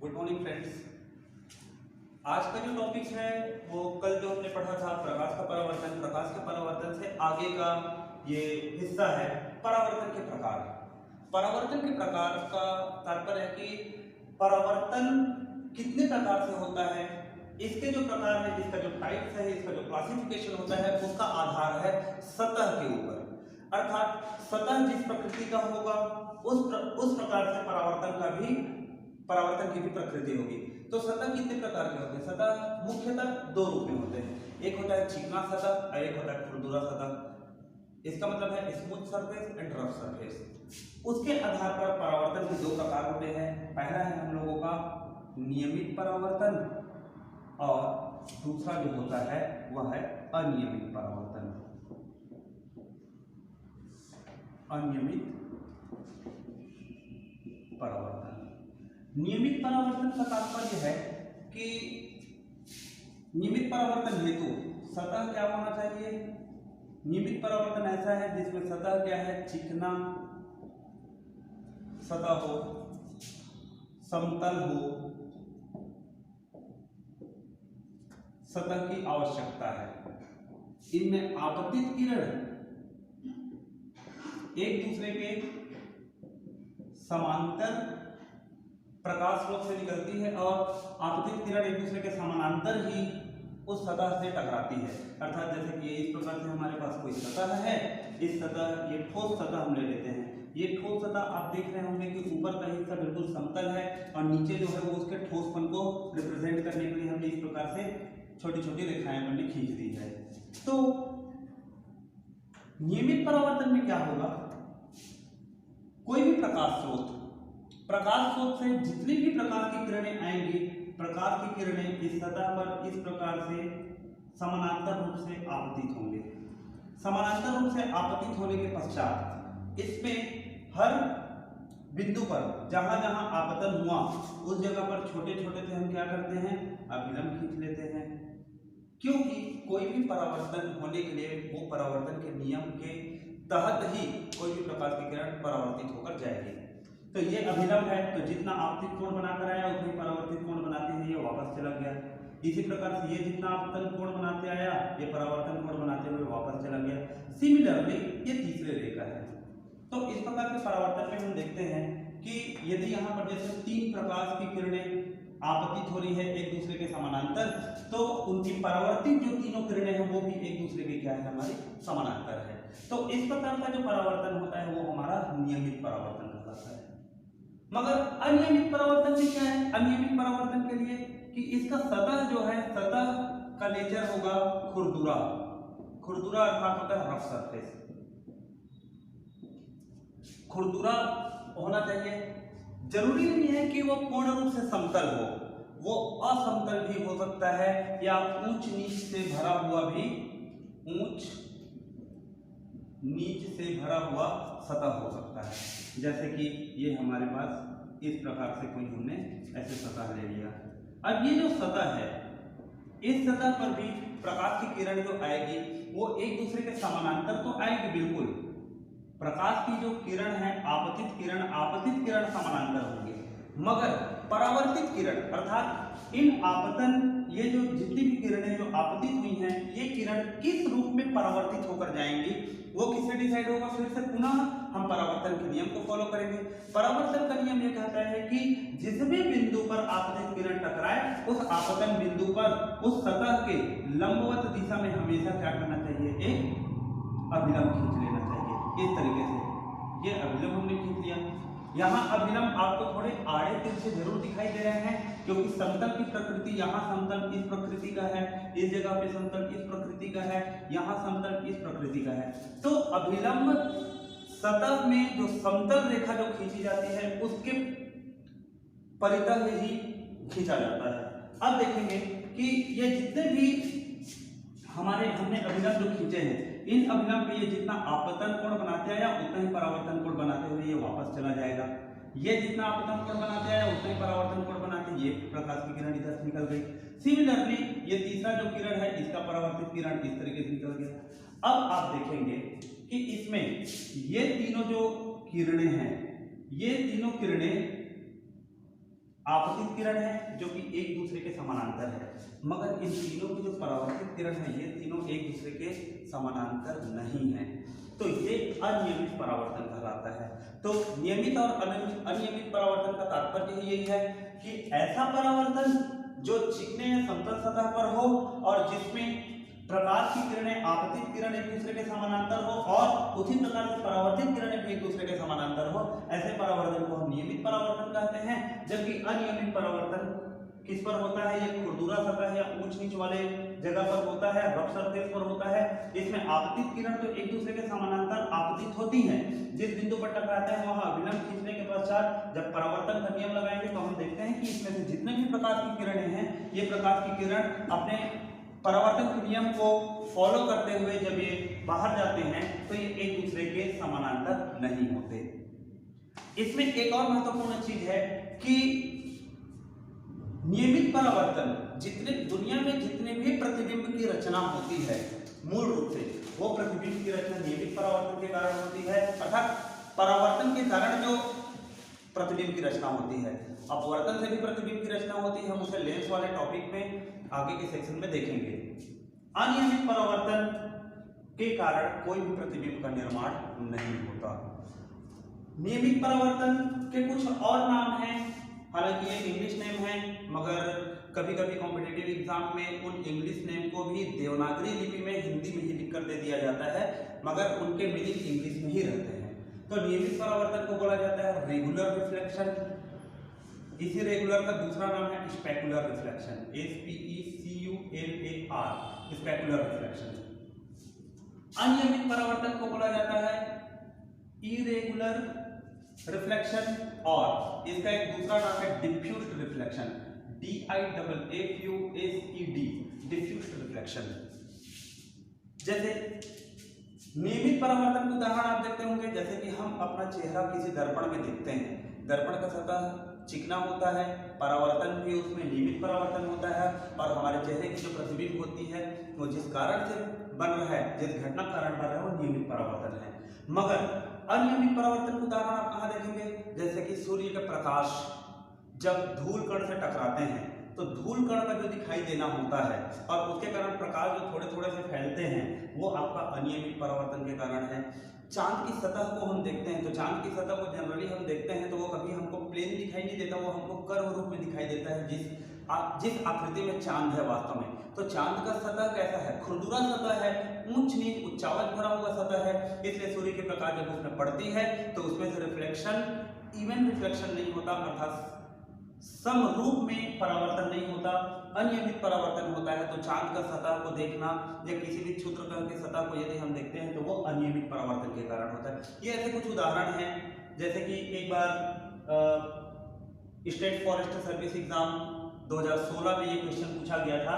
Good morning friends. आज का जो टॉपिक है वो कल जो हमने पढ़ा था प्रकाश का परावर्तन, प्रकाश के परावर्तन से आगे का ये हिस्सा है परावर्तन के प्रकार। परावर्तन के प्रकार का तात्पर्य है कि परावर्तन कितने प्रकार से होता है, इसके जो प्रकार है, इसका जो टाइप्स है, इसका जो क्लासिफिकेशन होता है उसका आधार है सतह के ऊपर। अर्थात सतह जिस प्रकृति का होगा उस प्रकार से परावर्तन की भी प्रकृति होगी। तो सतह कितने प्रकार के होते हैं? सतह मुख्यतः दो रूप में होते हैं, एक होता है चिकना सतह और एक होता है खुरदुरा सतह। इसका मतलब है smooth surface and rough surface. उसके आधार पर परावर्तन के दो प्रकार होते हैं। पहला है हम लोगों का नियमित परावर्तन और दूसरा जो होता है वह है अनियमित परावर्तन। अनियमित परावर्तन। नियमित परावर्तन का तात्पर्य है कि नियमित परावर्तन हेतु सतह क्या होना चाहिए? नियमित परावर्तन ऐसा है जिसमें सतह क्या है? चिकना सतह हो, समतल हो, सतह की आवश्यकता है। इनमें आपतित किरण एक दूसरे के समांतर प्रकाश स्रोत से निकलती है और आपतित किरण एक दूसरे के समानांतर ही उस सतह से टकराती है। अर्थात जैसे कि इस प्रकार से हमारे पास कोई सतह है, इस सतह, ये ठोस सतह हम ले लेते हैं। ये ठोस सतह आप देख रहे होंगे कि ऊपर का हिस्सा बिल्कुल समतल है और नीचे जो है वो उसके ठोसपन को रिप्रेजेंट करने के लिए हमने इस प्रकार से छोटी छोटी रेखाएं हमने खींच दी है। तो नियमित परावर्तन में क्या होगा? कोई भी प्रकाश स्रोत से जितनी भी प्रकाश की किरणें आएंगी, प्रकाश की किरणें इस सतह पर इस प्रकार से समानांतर रूप से आपतित होंगे। समानांतर रूप से आपतित होने के पश्चात इसमें हर बिंदु पर जहां जहां आपतन हुआ उस जगह पर छोटे छोटे से हम क्या करते हैं? अभिलंब खींच लेते हैं। क्योंकि कोई भी परावर्तन होने के लिए वो परावर्तन के नियम के तहत ही कोई भी प्रकाश की किरण परावर्तित होकर जाएगी। तो ये अभिलंब है, तो जितना आपतित कोण बनाकर आया उतना ही परावर्तित कोण बनाते हुए ये वापस चला गया। इसी प्रकार से ये जितना आपतन कोण बनाते आया ये परावर्तन कोण बनाते हुए वापस चला गया। सिमिलरली ये तीसरे रेखा है। तो इस प्रकार के परावर्तन में हम देखते हैं कि यदि यहाँ पर जैसे तीन प्रकाश की किरणें आपतित हो रही है एक दूसरे के समानांतर, तो उनकी परावर्तित जो तीनों किरणें हैं वो भी एक दूसरे के क्या है? हमारे समानांतर है। तो इस प्रकार का जो परावर्तन होता है वो हमारा नियमित परावर्तन कहलाता है। मगर अनियमित परावर्तन में क्या है? अनियमित परावर्तन के लिए कि इसका सतह जो है, सतह का नेचर होगा खुरदुरा। खुरदुरा अर्थात होता है रफ सरफेस। खुरदुरा होना चाहिए। जरूरी नहीं है कि वो पूर्ण रूप से समतल हो, वो असमतल भी हो सकता है या ऊंच नीच से भरा हुआ भी, ऊंच नीच से भरा हुआ सतह हो सकता है। जैसे कि ये हमारे पास इस प्रकार से कोई हमने ऐसे सतह ले लिया। अब ये जो सतह है, इस सतह पर भी प्रकाश की किरण जो आएगी वो एक दूसरे के समानांतर तो आएगी बिल्कुल। प्रकाश की जो किरण है, आपतित किरण समानांतर होंगे, मगर परावर्तित किरण अर्थात इन आपतन, ये जो जितनी भी किरणें जो आपतित हुई हैं, ये किरण किस रूप में परावर्तित होकर जाएंगी वो किससे डिसाइड होगा? फिर से पुनः हम परावर्तन के नियम को फॉलो करेंगे। परावर्तन का नियम ये कहता है कि जिस भी बिंदु पर आपतित किरण टकराए उस आपतन बिंदु पर उस सतह के लंबवत दिशा में हमेशा क्या करना चाहिए? एक अभिलंब खींच लेना चाहिए। इस तरीके से ये अभिलंब हमने खींच लिया। यहाँ अभिलंब आपको थोड़े आड़े तिरछे जरूर दिखाई दे रहे हैं क्योंकि समतल की प्रकृति, यहाँ समतल इस प्रकृति का है, इस जगह पे समतल इस प्रकृति का है, यहाँ समतल इस प्रकृति का है। तो अभिलंब सतह में जो समतल रेखा जो खींची जाती है उसके परितः ही खींचा जाता है। अब देखेंगे कि ये जितने भी हमने अभिलंब जो खींचे हैं, इन अभिलंब पे ये जितना आपतन कोण बनाते आया उतना ही परावर्तन कोण बनाते हुए ये वापस चला जाएगा। ये जितना आपतन कोण बनाते आया उतना ही परावर्तन कोण बनाते, ये प्रकाश की किरण इधर से निकल गई। सिमिलरली ये तीसरा जो किरण है इसका परावर्तित किरण इस तरीके से निकल गया। अब आप देखेंगे कि इसमें ये तीनों जो किरणें हैं, ये तीनों किरणें आपतित किरण है जो कि एक दूसरे के समानांतर है, मगर इन तीनों की जो परावर्तित किरण है ये तीनों एक दूसरे के समानांतर नहीं है, तो ये अनियमित परावर्तन कहलाता है। तो नियमित और अनियमित परावर्तन का तात्पर्य यही है कि ऐसा परावर्तन जो चिकने या समतल सतह पर हो और जिसमें प्रकाश की किरणें, आपतित किरण एक दूसरे के समानांतर हो और उसी प्रकार से परावर्तित किरणें भी एक दूसरे के समानांतर हो, ऐसे परावर्तन को हम नियमित परावर्तन कहते हैं। जबकि अनियमित परावर्तन किस पर होता है, ये खुरदुरा सतह या ऊंच नीच वाले जगह पर होता है, रफ सरफेस पर होता है। इसमें आपतित किरण तो एक दूसरे के समानांतर आपतित होती हैं, जिस बिंदु पर टकराते हैं वहां अभिलंब खींचने के पश्चात जब परावर्तन का नियम लगाएंगे तो हम देखते हैं कि इसमें से जितने भी प्रकाश की किरणें हैं, ये प्रकाश की किरण अपने परावर्तन के नियम को फॉलो करते हुए जब ये बाहर जाते हैं तो ये एक दूसरे के समानांतर नहीं होते। इसमें एक और महत्वपूर्ण चीज है कि नियमित परावर्तन जितने दुनिया में जितने भी प्रतिबिंब की रचना होती है, मूल रूप से वो प्रतिबिंब की रचना नियमित परावर्तन के कारण होती है, अर्थात परावर्तन के कारण जो प्रतिबिंब की रचना होती है। अपवर्तन से भी प्रतिबिंब की रचना होती है, हम उसे लेंस वाले टॉपिक में आगे के सेक्शन में देखेंगे। अनियमित परावर्तन के कारण कोई भी प्रतिबिंब का निर्माण नहीं होता। नियमित परावर्तन के कुछ और नाम हैं, हालांकि ये इंग्लिश नेम है, मगर कभी कभी कॉम्पिटिटिव एग्जाम में उन इंग्लिश नेम को भी देवनागरी लिपि में हिंदी में ही लिखकर दे दिया जाता है, मगर उनके मीनिंग इंग्लिश में ही रहते हैं। तो नियमित परावर्तन को बोला जाता है रेगुलर रिफ्लेक्शन। इसी रेगुलर का दूसरा नाम है specular reflection, SPECULAR, specular reflection. अनियमित परावर्तन को बोला जाता है इरेगुलर रिफ्लेक्शन, और इसका एक दूसरा नाम है diffused reflection, DIFFUSED, diffused reflection. जैसे नियमित परावर्तन के उदाहरण आप देखते होंगे, जैसे कि हम अपना चेहरा किसी दर्पण में देखते हैं, दर्पण का सतह चिकना होता है, परावर्तन भी उसमें नियमित परावर्तन होता है, और हमारे चेहरे की जो प्रतिबिंब होती है वो जिस कारण से बन रहा है, जिस घटना कारण बन रहा है वो नियमित परावर्तन है। मगर अनियमित परावर्तन के उदाहरण आप कहाँ देखेंगे, जैसे कि सूर्य का प्रकाश जब धूल कण से टकराते हैं तो धूल कण का जो दिखाई देना होता है और उसके कारण प्रकाश जो थोड़े थोड़े से फैलते हैं वो आपका अनियमित परावर्तन के कारण है। चांद की सतह को हम देखते हैं तो चांद की सतह को जनरली हम देखते हैं तो वो कभी हमको प्लेन दिखाई नहीं देता, वो हमको कर्व रूप में दिखाई देता है, जिस आकृति में चांद है वास्तव में। तो चांद का सतह कैसा है, खुरदुरा सतह है, ऊंच नीच उच्चावच भरा हुआ सतह है, इसलिए सूर्य की प्रकाश जब उसमें पड़ती है तो उसमें से रिफ्लेक्शन, इवन रिफ्लेक्शन नहीं होता, अर्थात समरूप में परावर्तन नहीं होता, अनियमित परावर्तन होता है। तो चांद का सतह को देखना या किसी भी क्षुद्र ग्रह की सतह को यदि हम देखते हैं तो वो अनियमित परावर्तन के कारण होता है। ये ऐसे कुछ उदाहरण हैं, जैसे कि एक बार स्टेट फॉरेस्ट सर्विस एग्जाम 2016 में ये क्वेश्चन पूछा गया था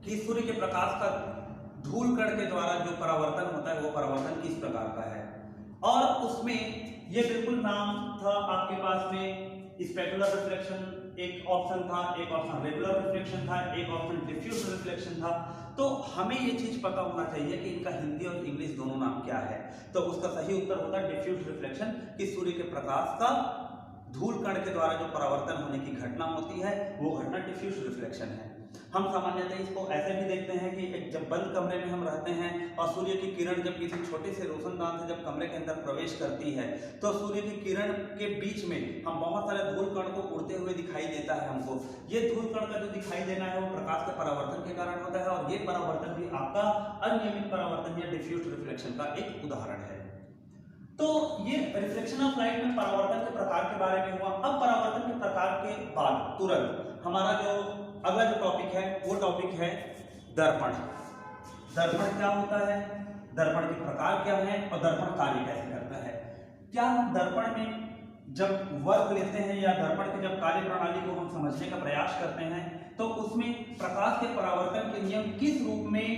कि सूर्य के प्रकाश का धूल कण के द्वारा जो परावर्तन होता है वो परावर्तन किस प्रकार का है, और उसमें ये बिल्कुल नाम था आपके पास में स्पेकुलर रिफ्लेक्शन एक ऑप्शन था, एक ऑप्शन रेगुलर रिफ्लेक्शन था, एक ऑप्शन डिफ्यूज रिफ्लेक्शन था। तो हमें ये चीज पता होना चाहिए कि इनका हिंदी और इंग्लिश दोनों नाम क्या है। तो उसका सही उत्तर होता है डिफ्यूज रिफ्लेक्शन, कि सूर्य के प्रकाश का धूल कण के द्वारा जो परावर्तन होने की घटना होती है वो घटना डिफ्यूज रिफ्लेक्शन है। हम सामान्यतः इसको ऐसे भी देखते हैं कि एक जब बंद कमरे में हम रहते हैं और सूर्य की किरण जब किसी छोटे से रोशनदान से जब कमरे के अंदर प्रवेश करती है तो सूर्य की किरण के बीच में हम बहुत सारे धूल कण को उड़ते हुए दिखाई देता है हमको। ये धूल कण का जो दिखाई देना है वो प्रकाश के परावर्तन के कारण होता है, और ये परावर्तन भी आपका अनियमित परावर्तन या डिफ्यूज रिफ्लेक्शन का एक उदाहरण है। तो ये रिफ्लेक्शन ऑफ लाइट में परावर्तन के प्रकार के बारे में हुआ। अब परावर्तन के प्रकार के बाद तुरंत हमारा जो अगला जो टॉपिक है वो टॉपिक है दर्पण। दर्पण क्या होता है, दर्पण के प्रकार क्या है और दर्पण कार्य कैसे करता है। क्या हम दर्पण में जब वर्क लेते हैं या दर्पण की जब कार्य प्रणाली को हम समझने का प्रयास करते हैं तो उसमें प्रकाश के परावर्तन के नियम किस रूप में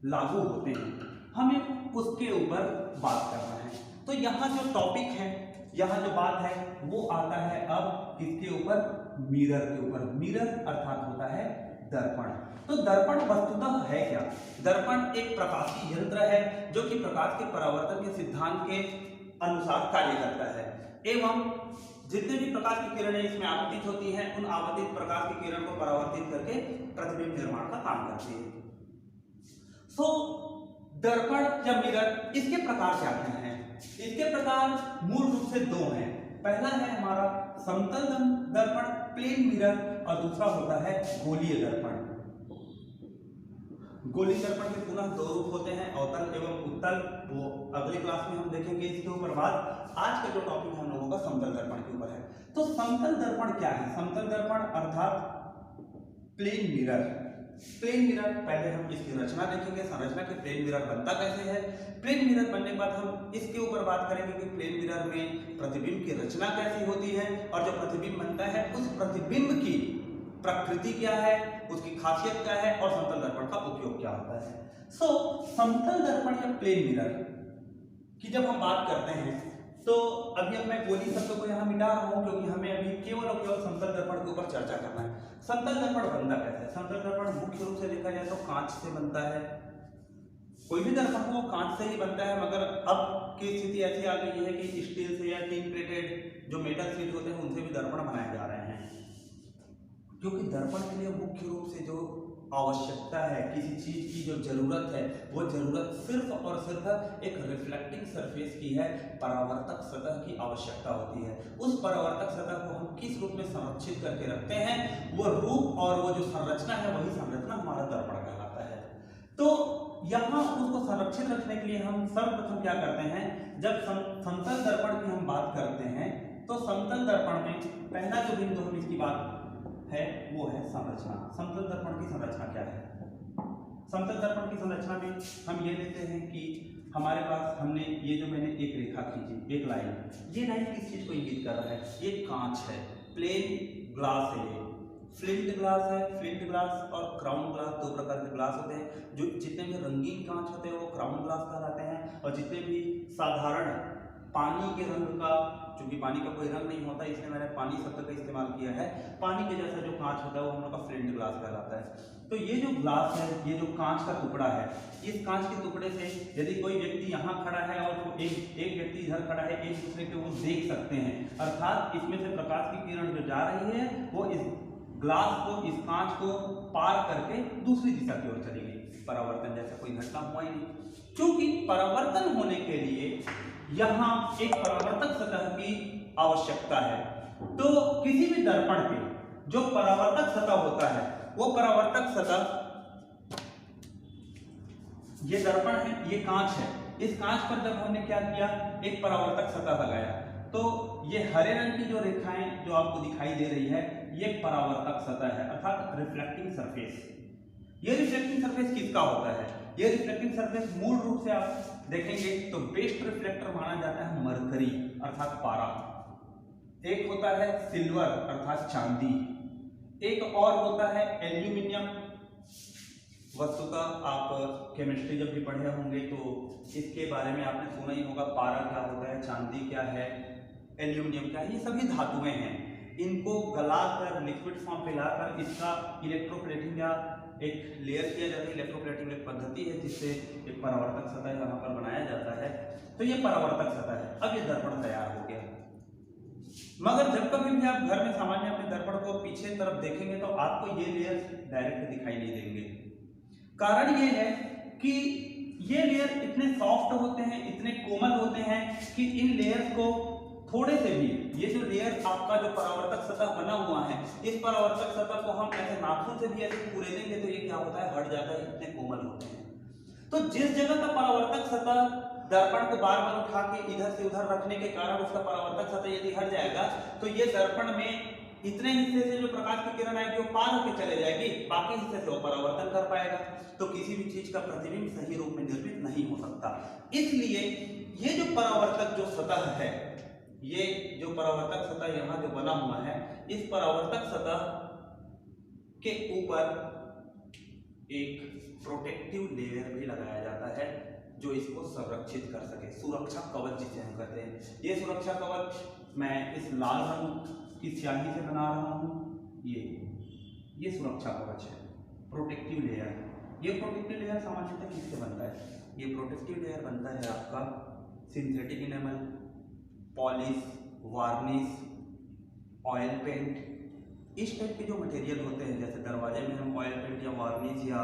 लागू होते हैं, हमें उसके ऊपर बात करना है। तो यहाँ जो टॉपिक है, यहाँ जो बात है वो आता है अब किसके ऊपर, मिरर के ऊपर। मिरर अर्थात होता है दर्पण। तो दर्पण वस्तुतः है क्या, दर्पण एक प्रकाशीय यंत्र है जो कि प्रकाश के परावर्तन के सिद्धांत के अनुसार कार्य करता है एवं जितने भी प्रकाश की किरणें इसमें आपतित होती हैं, उन आपतित प्रकाश की किरण को परावर्तित करके प्रतिबिंब निर्माण का काम करती है। सो दर्पण या मिरर, इसके प्रकार क्या क्या हैं? इसके प्रकार मूल रूप से दो हैं। पहला है हमारा समतल दर्पण प्लेन मिरर, और दूसरा होता है गोलीय दर्पण। गोलीय दर्पण के पुनः दो रूप होते हैं, अवतल एवं उत्तल। वो अगले क्लास में हम देखेंगे इसके ऊपर बात। आज का जो टॉपिक हम लोगों का समतल दर्पण के ऊपर है। तो समतल दर्पण क्या है? समतल दर्पण अर्थात प्लेन मिरर। प्लेन मिरर, पहले हम इसकी रचना देखेंगे, संरचना के प्लेन मिरर बनता कैसे है। प्लेन मिरर बनने के बाद हम इसके ऊपर बात करेंगे कि प्लेन मिरर में प्रतिबिंब की रचना कैसी होती है, और जो प्रतिबिंब बनता है उस प्रतिबिंब की प्रकृति क्या है, उसकी खासियत क्या है, और समतल दर्पण का उपयोग क्या होता है। सो समतल दर्पण या प्लेन मिरर की जब हम बात करते हैं, तो अभी अब मैं गोली शब्द को यहाँ मिटा रहा हूँ, क्योंकि हमें अभी केवल और केवल समतल दर्पण के ऊपर चर्चा करना है। समतल दर्पण बनता कैसे है? समतल दर्पण मुख्य रूप से देखा जाए तो कांच से बनता है। कोई भी दर्पण हो कांच से ही बनता है, मगर अब की स्थिति ऐसी आ गई है कि स्टील से या टिन प्लेटेड जो मेटल शीट होते हैं उनसे भी दर्पण बनाए जा रहे हैं, क्योंकि दर्पण के लिए मुख्य रूप से जो आवश्यकता है, किसी चीज की जो जरूरत है, वो जरूरत सिर्फ और सिर्फ एक रिफ्लेक्टिंग सरफेस की है, परावर्तक सतह की आवश्यकता होती है। उस परावर्तक सतह को हम किस रूप में संरक्षित करके रखते हैं, वो रूप और वो जो संरचना है, वही संरचना हमारा दर्पण कहलाता है। तो यहाँ उसको संरक्षित रखने के लिए हम सर्वप्रथम क्या करते हैं, जब समतल दर्पण की हम बात करते हैं, तो समतल दर्पण में पहला जो बिंदु हम इसकी बात है वो है संरचना। समतल दर्पण की संरचना क्या है? समतल दर्पण की संरचना में हम ये लेते हैं कि हमारे पास हमने ये जो मैंने एक रेखा खींची, एक लाइन, ये लाइन किस चीज को इंगित कर रहा है? ये कांच है, प्लेन ग्लास है, फ्लिंट ग्लास है। फ्लिंट ग्लास और क्राउन ग्लास दो प्रकार के ग्लास होते हैं। जो जितने भी रंगीन कांच होते हैं वो क्राउन ग्लास कहलाते हैं, और जितने भी साधारण पानी के रंग का, चूंकि पानी का कोई रंग नहीं होता इसलिए मैंने पानी शब्द का इस्तेमाल किया है, पानी के जैसा जो कांच होता है वो हम लोग का फ्लिंट ग्लास कहलाता है। तो ये जो ग्लास है, ये जो कांच का टुकड़ा है, इस कांच के टुकड़े से यदि कोई व्यक्ति यहाँ खड़ा है और एक व्यक्ति इधर खड़ा है, एक दूसरे को वो देख सकते हैं, अर्थात इसमें से प्रकाश की किरण जो जा रही है वो इस ग्लास को, इस कांच को पार करके दूसरी दिशा की ओर चली गई। परावर्तन जैसा कोई घटना हुआ ही नहीं। क्योंकि परावर्तन होने के लिए यहाँ एक परावर्तक सतह की आवश्यकता है। तो किसी भी दर्पण पे जो परावर्तक सतह होता है, वो परावर्तक सतह, ये दर्पण है, ये कांच है, इस कांच पर जब हमने क्या किया, एक परावर्तक सतह लगाया, तो ये हरे रंग की जो रेखाएं जो आपको दिखाई दे रही है, ये परावर्तक सतह है, अर्थात रिफ्लेक्टिंग सरफेस। ये रिफ्लेक्टिंग सरफेस किसका होता है? ये रिफ्लेक्टिंग सरफेस मूल रूप से आप देखेंगे तो बेस्ट रिफ्लेक्टर माना जाता है मरकरी अर्थात पारा, एक होता है सिल्वर अर्थात चांदी, एक और होता है एल्यूमिनियम। वस्तुतः आप केमिस्ट्री जब भी पढ़े होंगे तो इसके बारे में आपने सुना ही होगा, पारा क्या होता है, चांदी क्या है, एल्यूमिनियम क्या है। ये सभी धातुएं हैं, इनको गलाकर लिक्विड फॉर्म में लाकर इसका इलेक्ट्रोप्लेटिंग या एक लेयर किया जाता है। इलेक्ट्रोप्लेटिंग एक पद्धति है जिससे एक परावर्तक सतह यहाँ पर बनाया जाता है। तो ये परावर्तक सतह है। अब ये दर्पण तैयार हो गया, मगर जब कभी भी आप घर में सामान्य अपने दर्पण को पीछे तरफ देखेंगे तो आपको ये लेयर डायरेक्ट दिखाई नहीं देंगे। कारण ये है कि ये लेयर इतने सॉफ्ट होते हैं, इतने कोमल होते हैं कि इन लेयर्स को थोड़े से भी, ये जो लेयर आपका जो परावर्तक सतह बना हुआ है, इस परावर्तक सतह को हम ऐसे नाखून से भी ऐसे कुरेदेंगे तो ये क्या होता है, हट जाता है, इतने कोमल होते हैं। तो जिस जगह का परावर्तक सतह दर्पण को बार बार उठा के इधर से उधर रखने के कारण उसका परावर्तक सतह यदि हट जाएगा तो ये दर्पण में इतने हिस्से से जो प्रकाश की किरण आएगी वो पार होकर चले जाएगी, बाकी हिस्से से वो परावर्तन कर पाएगा, तो किसी भी चीज का प्रतिबिंब सही रूप में निर्मित नहीं हो सकता। इसलिए ये जो परावर्तक जो सतह है, ये जो परावर्तक सतह यहाँ जो बना हुआ है, इस परावर्तक सतह के ऊपर एक प्रोटेक्टिव लेयर भी लगाया जाता है जो इसको संरक्षित कर सके, सुरक्षा कवच जिसे हम कहते हैं। ये सुरक्षा कवच मैं इस लाल रंग की स्याही से बना रहा हूँ। ये सुरक्षा कवच है, प्रोटेक्टिव लेयर। ये प्रोटेक्टिव लेयर सामान्यतः किससे बनता है? ये प्रोटेक्टिव लेयर बनता है आपका synthetic enamel, polish, varnish oil paint, इस टाइप के जो मटेरियल होते हैं, जैसे दरवाजे में हम ऑयल पेंट या वार्निश या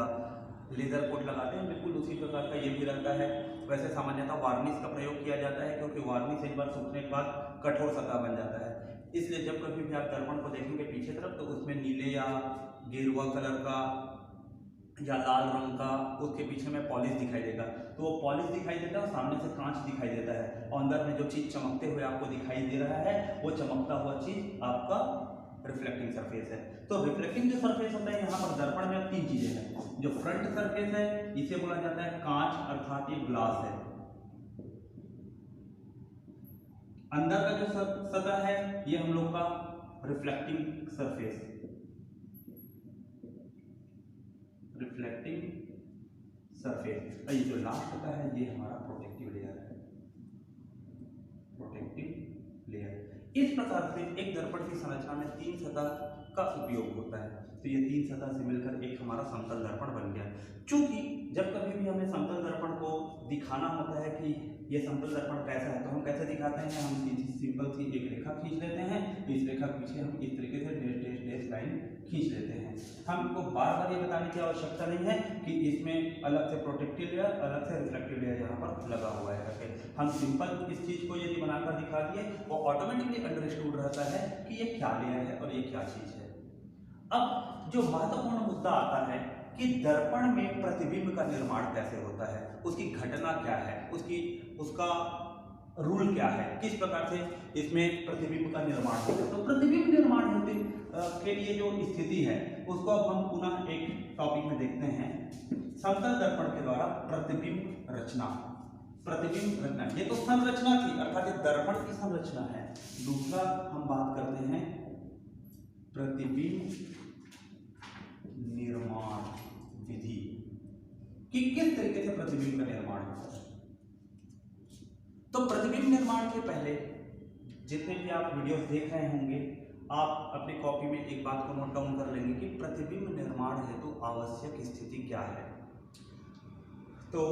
लेदर कोट लगाते हैं, बिल्कुल उसी प्रकार का ये भी रहता है। वैसे सामान्यतः वार्निश का प्रयोग किया जाता है क्योंकि वार्निश एक बार सूखने के बाद कठोर सतह बन जाता है, इसलिए जब कभी भी आप दर्पण को देखेंगे पीछे तरफ तो उसमें नीले या गेरुआ कलर का या लाल रंग का उसके पीछे में पॉलिश दिखाई देगा, तो वो पॉलिश दिखाई देता है और सामने से कांच दिखाई देता है और अंदर में जो चीज चमकते हुए आपको दिखाई दे रहा है वो चमकता हुआ चीज आपका रिफ्लेक्टिंग सरफेस है। तो रिफ्लेक्टिंग जो सरफेस होता है यहाँ पर दर्पण में अब तीन चीजें हैं। जो फ्रंट सरफेस है इसे बोला जाता है कांच, अर्थात ये ग्लास है। अंदर का जो सतह है ये हम लोग का रिफ्लेक्टिंग सरफेस, रिफ्लेक्टिंग सरफेस। और ये जो लास्ट सतह है ये हमारा प्रोटेक्टिव लेयर है, प्रोटेक्टिव लेयर। इस प्रकार से एक दर्पण की संरचना में तीन सतह का उपयोग होता है। तो ये तीन सतह से मिलकर एक हमारा समतल दर्पण बन गया। चूंकि जब कभी भी हमें समतल दर्पण को दिखाना होता है कि ये समतल दर्पण कैसा है, तो हम कैसे दिखाते हैं, हम सिंपल सी एक रेखा खींच लेते हैं, इस रेखा के पीछे हम इस तरीके से डैश डैश डैश लाइन खींच लेते हैं। हमको बार बार ये बताने की आवश्यकता नहीं है कि इसमें अलग से प्रोटेक्टिव लेयर, अलग से रिफ्लेक्टिव लेयर यहाँ पर लगा हुआ है करके। हम सिंपल इस चीज को यदि बनाकर दिखा दिए वो ऑटोमेटिकली अंडरस्टूड रहता है कि ये क्या लेयर है और ये क्या चीज है। अब जो महत्वपूर्ण मुद्दा आता है कि दर्पण में प्रतिबिंब का निर्माण कैसे होता है, उसकी घटना क्या है, उसका रूल क्या है, किस प्रकार से इसमें प्रतिबिंब का निर्माण होता है। तो प्रतिबिंब निर्माण होते के लिए जो स्थिति है उसको अब हम पुनः एक टॉपिक में देखते हैं, समतल दर्पण के द्वारा प्रतिबिंब रचना। प्रतिबिंब रचना ये तो संरचना थी, अर्थात ये दर्पण की संरचना है। दूसरा हम बात करते हैं प्रतिबिंब निर्माण विधि कि किस तरीके से प्रतिबिंब का निर्माण होता है। तो प्रतिबिंब निर्माण के पहले जितने भी आप वीडियोस देख रहे होंगे, आप अपनी कॉपी में एक बात को नोट डाउन कर लेंगे कि प्रतिबिंब निर्माण हेतु आवश्यक स्थिति क्या है। तो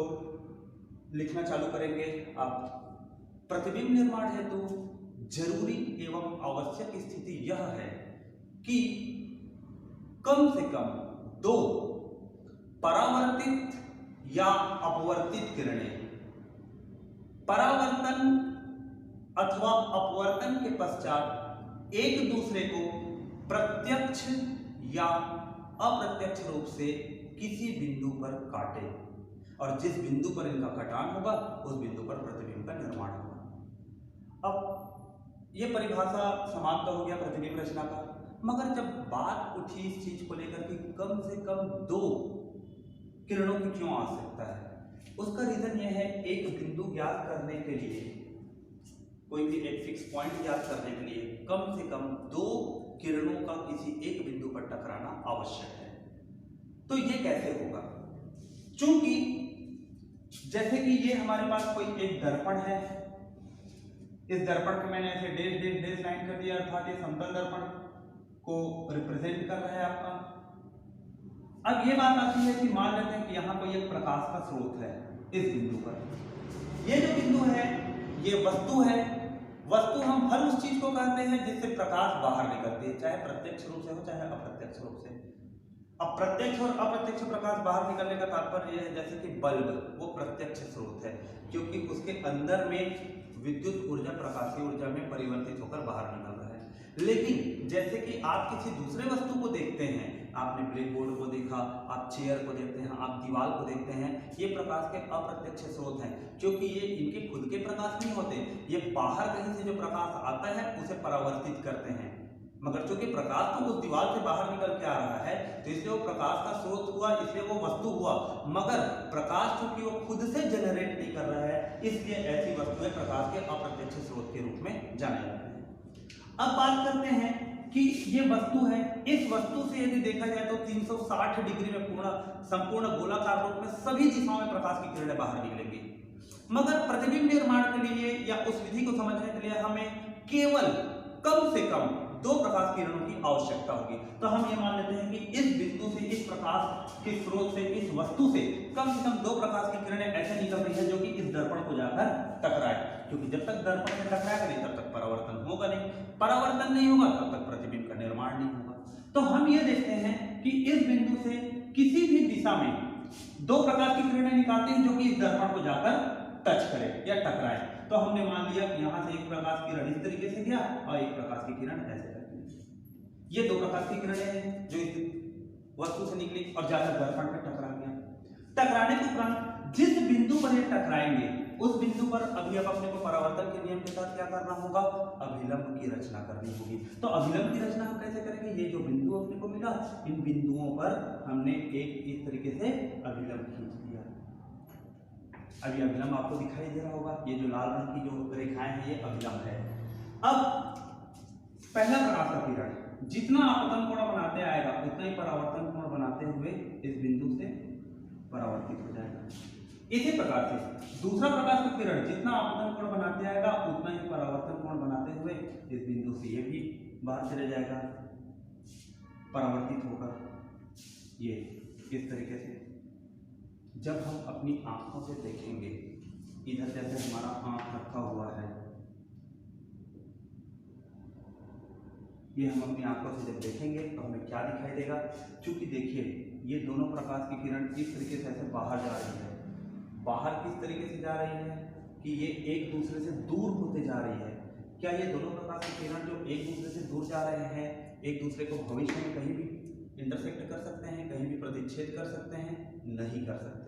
लिखना चालू करेंगे आप। प्रतिबिंब निर्माण हेतु जरूरी एवं आवश्यक स्थिति यह है कि कम से कम दो परावर्तित या अपवर्तित किरणें परावर्तन अथवा अपवर्तन के पश्चात एक दूसरे को प्रत्यक्ष या अप्रत्यक्ष रूप से किसी बिंदु पर काटे और जिस बिंदु पर इनका कटान होगा उस बिंदु पर प्रतिबिंब का निर्माण होगा। अब यह परिभाषा समाप्त हो गया प्रतिबिंब रचना का, मगर जब बात उठी इस चीज को लेकर कि कम से कम दो किरणों की क्यों आवश्यकता है, उसका रीजन यह है एक बिंदु ज्ञात करने के लिए, कोई भी एक फिक्स पॉइंट ज्ञात करने के लिए कम से कम दो किरणों का किसी एक बिंदु पर टकराना आवश्यक है। तो ये कैसे होगा, चूंकि जैसे कि ये हमारे पास कोई एक दर्पण है, इस दर्पण को मैंने ऐसे डेश डेश डेश लाइन कर दिया, अर्थात ये समतल दर्पण को रिप्रेजेंट कर रहा है आपका। अब ये बात आती है कि मान लेते हैं कि यहाँ कोई एक प्रकाश का स्रोत है इस बिंदु पर। ये जो बिंदु है ये वस्तु है। वस्तु हम हर उस चीज को कहते हैं जिससे प्रकाश बाहर निकलती है, चाहे प्रत्यक्ष रूप से हो चाहे अप्रत्यक्ष रूप से। अब प्रत्यक्ष और अप्रत्यक्ष प्रकाश बाहर निकलने का तात्पर्य यह है जैसे कि बल्ब वो प्रत्यक्ष स्रोत है क्योंकि उसके अंदर में विद्युत ऊर्जा प्रकाशीय ऊर्जा में परिवर्तित होकर बाहर निकल रहा है। लेकिन जैसे कि आप किसी दूसरे वस्तु को देखते हैं, आपने ब्लैक बोर्ड को देखा, आप चेयर को देखते हैं, आप दीवार को देखते हैं, ये प्रकाश के अप्रत्यक्ष स्रोत हैं क्योंकि ये इनके खुद के प्रकाश नहीं होते, ये बाहर कहीं से जो प्रकाश आता है उसे परावर्तित करते हैं। मगर चूंकि प्रकाश तो उस दीवार से बाहर निकल के आ रहा है तो इसलिए वो प्रकाश का स्रोत हुआ, इसलिए वो वस्तु हुआ, मगर प्रकाश चूंकि वो खुद से जनरेट नहीं कर रहा है इसलिए ऐसी वस्तुएं प्रकाश के अप्रत्यक्ष स्रोत के रूप में जाने जाते हैं। अब बात करते हैं कि ये वस्तु है, इस वस्तु से यदि देखा जाए तो 360 डिग्री में संपूर्ण गोलाकार रूप में सभी दिशाओं में प्रकाश की किरणें बाहर निकलेंगी। मगर प्रतिबिंब निर्माण के लिए या उस विधि को समझने के लिए हमें केवल कम से कम दो प्रकाश किरणों की आवश्यकता होगी। तो हम ये मान लेते हैं कि इस बिंदु से, इस प्रकाश के स्रोत से, इस वस्तु से कम दो प्रकाश की किरणें ऐसे निकल रही है जो कि इस दर्पण को जाकर टकराए। क्योंकि जब तक दर्पण से टकराएगा नहीं तब तक परावर्तन होगा नहीं, परावर्तन नहीं होगा तब तक प्रतिबिंब का निर्माण नहीं होगा। तो हम ये देखते हैं कि इस बिंदु से किसी भी दिशा में दो प्रकार की किरणें निकालते हैं जो कि इस दर्पण को जाकर टच करे या टकराए। तो हमने मान लिया कि यहाँ से एक प्रकाश की किरण इस तरीके से गया और एक प्रकाश की किरण ऐसे करके, ये दो प्रकाश की किरणें हैं जो इस वस्तु से निकली और जाकर दर्पण में टकरा गया। टकराने के उपरांत जिस बिंदु पर ये टकराएंगे उस बिंदु पर अभी अब अपने को परावर्तन के नियम के साथ क्या करना होगा, अभिलंब की रचना करनी होगी। तो अभिलंब की रचना हम कैसे करेंगे, ये जो बिंदु अपने को मिला इन बिंदुओं पर हमने एक इस तरीके से अभिलंब खींच दिया। अभी अभिलंब आपको दिखाई दे रहा होगा, ये जो लाल रंग की जो रेखाएं हैं ये अभिलंब है। अब पहला प्रकाश का किरण जितना आपतन कोण बनाते आएगा उतना ही परावर्तन कोण बनाते हुए इस बिंदु से परावर्तित हो जाएगा। इसी प्रकार से दूसरा प्रकाश का किरण जितना आपतन कोण बनाते आएगा उतना ही परावर्तन कोण बनाते हुए इस बिंदु से ये भी बाहर चले जाएगा, परावर्तित होकर ये इस तरीके से। जब हम अपनी आंखों से देखेंगे, इधर जैसे हमारा आंख रखा हुआ है, ये हम अपनी आंखों से जब देखेंगे तो हमें क्या दिखाई देगा, क्योंकि देखिए ये दोनों प्रकाश की किरण इस तरीके से ऐसे बाहर जा रही है। बाहर किस तरीके से जा रही है कि ये एक दूसरे से दूर होते जा रही है। क्या ये दोनों प्रकाश की किरण जो एक दूसरे से दूर जा रहे हैं एक दूसरे को भविष्य में कहीं भी इंटरसेक्ट कर सकते हैं, कहीं भी प्रतिच्छेद कर सकते हैं? नहीं कर सकते।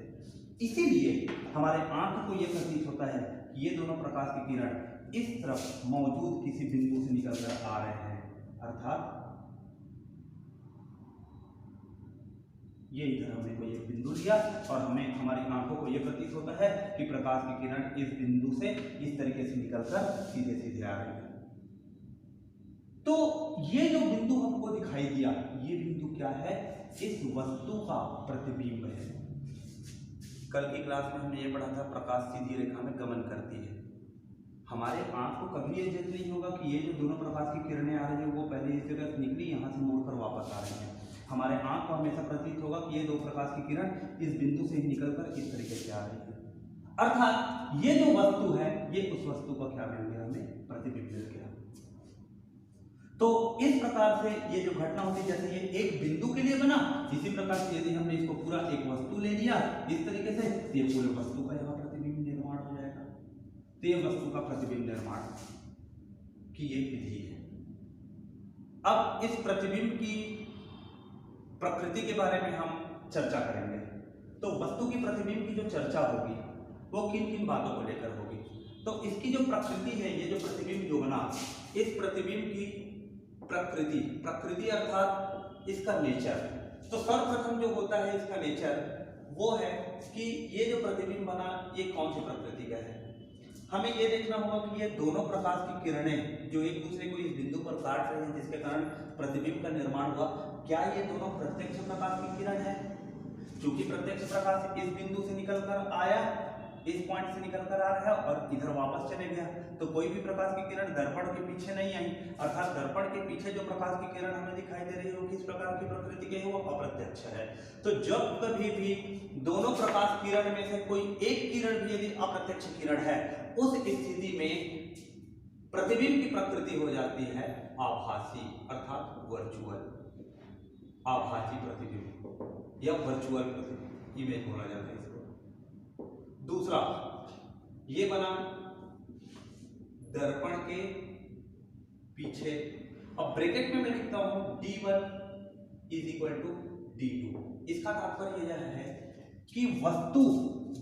इसीलिए हमारे आंख को यह प्रतीत होता है कि ये दोनों प्रकाश की किरण इस तरफ मौजूद किसी बिंदु से निकल कर आ रहे हैं, अर्थात ये इधर हमने कोई एक बिंदु लिया और हमें हमारी आंखों को यह प्रतीत होता है कि प्रकाश की किरण इस बिंदु से इस तरीके से निकलकर सीधे सीधे आ रही है। तो ये जो बिंदु हमको दिखाई दिया, ये बिंदु क्या है, इस वस्तु का प्रतिबिंब है। कल की क्लास में हमने ये पढ़ा था प्रकाश सीधी रेखा में गमन करती है। हमारे आंख को कभी ये जज नहीं होगा कि ये जो दोनों प्रकाश की किरणें आ रही है वो पहले इस जगह से निकली यहाँ से मुड़कर वापस आ रही है। हमारे आंख को हमेशा प्रतीत होगा कि ये दो प्रकाश की किरण इस बिंदु से ही निकलकर इस तरीके से आ रही है, अर्थात ये जो वस्तु है ये उस वस्तु का क्या मिल गया, हमें प्रतिबिंब मिल गया। तो इस प्रकार से ये जो घटना होती है, जैसे ये एक बिंदु के लिए बना, इसी प्रकार से यदि हमने इसको पूरा एक वस्तु ले लिया इस तरीके से, ये पूरे वस्तु का यहाँ प्रतिबिंब निर्माण हो जाएगा। तो ये वस्तु का प्रतिबिंब निर्माण की ये विधि है। अब इस प्रतिबिंब की प्रकृति के बारे में हम चर्चा करेंगे। तो वस्तु की प्रतिबिंब की जो चर्चा होगी वो किन किन बातों को लेकर होगी। तो इसकी जो प्रकृति है, ये जो प्रतिबिंब जो बना, इस प्रतिबिंब की प्रकृति अर्थात इसका नेचर। तो सर्वप्रथम जो होता है इसका नेचर वो है कि ये जो प्रतिबिंब बना ये कौन सी प्रकृति का है। हमें ये देखना होगा कि ये दोनों प्रकाश की किरणें जो एक दूसरे को इस बिंदु पर काट रहे हैं जिसके कारण प्रतिबिंब का निर्माण हुआ, क्या ये दोनों प्रत्यक्ष प्रकाश की किरण है? क्योंकि प्रत्यक्ष प्रकाश इस बिंदु से निकलकर आया, इस पॉइंट से निकलकर आ रहा है और इधर वापस चले गया, तो कोई भी प्रकाश की किरण दर्पण के पीछे नहीं आई, अर्थात दर्पण के पीछे जो प्रकाश की किरण हमें दिखाई दे रही है वो किस प्रकार की प्रकृति की है, वो अप्रत्यक्ष है। तो जब कभी भी दोनों प्रकाश किरण में से कोई एक किरण भी यदि अप्रत्यक्ष किरण है, उस स्थिति में प्रतिबिंब की प्रकृति हो जाती है आभासी, अर्थात वर्चुअल, आभासी प्रतिबिंब या वर्चुअल प्रतिबिंब इमेज बोला जाता है इसको। दूसरा ये बना दर्पण के पीछे। अब ब्रैकेट में मैं लिखता हूं D1 = D2। इसका तात्पर्य यह है कि वस्तु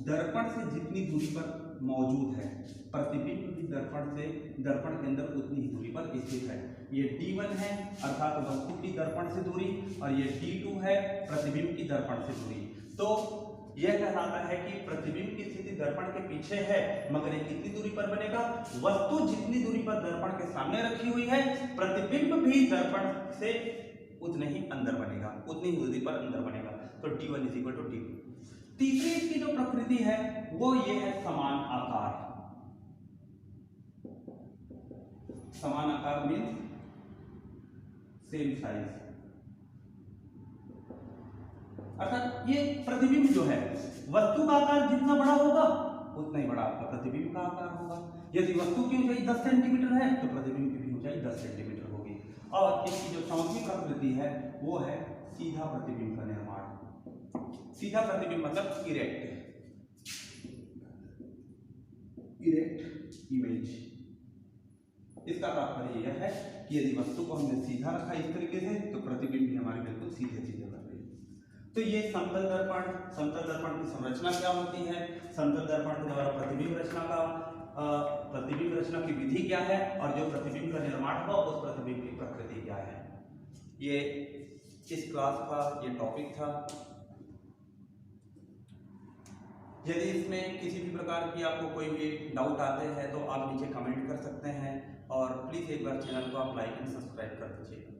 दर्पण से जितनी दूरी पर मौजूद है, प्रतिबिंब भी दर्पण के अंदर उतनी ही दूरी पर स्थित है। ये D1 है अर्थात वस्तु की दर्पण से दूरी, और ये D2 है प्रतिबिंब की दर्पण से दूरी। तो यह कहलाता है कि प्रतिबिंब की स्थिति दर्पण के पीछे है, मगर ये कितनी दूरी पर बनेगा, वस्तु जितनी दूरी पर दर्पण के सामने रखी हुई है, प्रतिबिंब भी दर्पण से उतने ही अंदर बनेगा, उतनी दूरी पर अंदर बनेगा। तो D1 = D2। तीसरी इसकी जो प्रकृति है वो ये है समान आकार। समान आकार मीन्स सेम साइज, अर्थात ये प्रतिबिंब जो है वस्तु का आकार जितना बड़ा होगा उतना ही बड़ा आपका प्रतिबिंब का आकार होगा। यदि वस्तु की ऊंचाई 10 सेंटीमीटर है तो प्रतिबिंब की भी ऊंचाई 10 सेंटीमीटर होगी। और इसकी जो चौथी प्रकृति है वो है सीधा प्रतिबिंब का निर्माण। सीधा प्रतिबिंब मतलब इरेक्ट इमेज। इसका तात्पर्य यह है कि यदि वस्तु को हमने सीधा रखा इस तरीके से तो प्रतिबिंब भी हमारे बिल्कुल सीधे सीधे बन रहे हैं। तो ये समतल दर्पण की संरचना क्या होती है, समतल दर्पण के द्वारा प्रतिबिंब रचना की विधि क्या है, और जो प्रतिबिंब का निर्माण हुआ उस प्रतिबिंब की प्रकृति क्या है, ये इस क्लास का ये टॉपिक था। यदि इसमें किसी भी प्रकार की आपको कोई भी डाउट आते हैं तो आप नीचे कमेंट कर सकते हैं, और प्लीज़ एक बार चैनल को आप लाइक एंड सब्सक्राइब कर दीजिएगा।